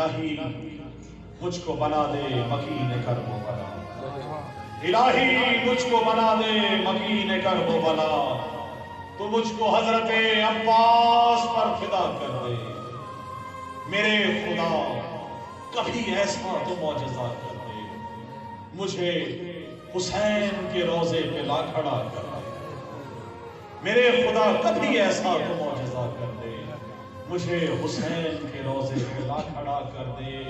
الہی مجھ کو بنا دے مکین کرب و بلا، الہی مجھ کو بنا دے مکین کرب و بلا، تو مجھ کو حضرت عباس پر فدا کر دے میرے خدا، کبھی ایسا تو معجزہ کر دے، مجھے حسین کے روضے پہ لا کھڑا کر دے میرے خدا، کبھی ایسا تو معجزہ کر دے، مجھے حسین کے روضے پہ لا کھڑا کر دے،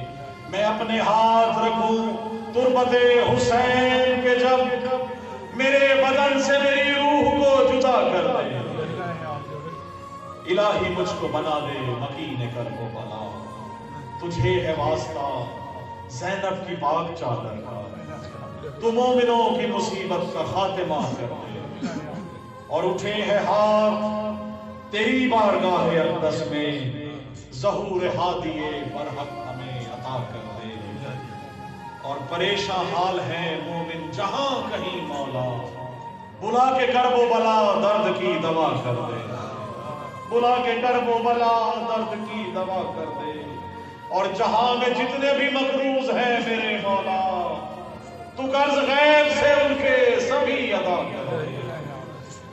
میں اپنے ہاتھ رکھوں تربت حسین پہ جب میرے بدن سے میری روح کو جدا کر دے، الہی مجھ کو بنا دے مکین کرب و بلا، تجھے ہے واسطہ زینب کی پاک چادر کا، تو مومنوں کی مصیبت کا خاتمہ کر دے، اور اٹھے ہے ہاتھ تیری بارگاہ اقدس میں، ظہور ہادی برحق ہمیں عطا کر دے، اور پریشان حال ہے مومن جہاں کہیں مولا، بلا کے کرب و بلا درد کی دوا کر دے، بلا کے کرب و بلا درد کی دوا کر دے، اور جہاں میں جتنے بھی مقروض ہیں میرے مولا، تو قرض غیب سے ان کے سبھی ادا کر دے،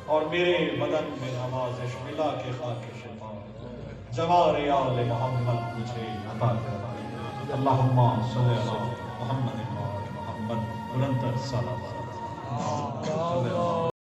اور میرے بدن میں نوازش ملا کے خاک شفا، جوار آل محمد مجھے عطا کر دے، اللہم صلی علی محمد محمد بلند صلوات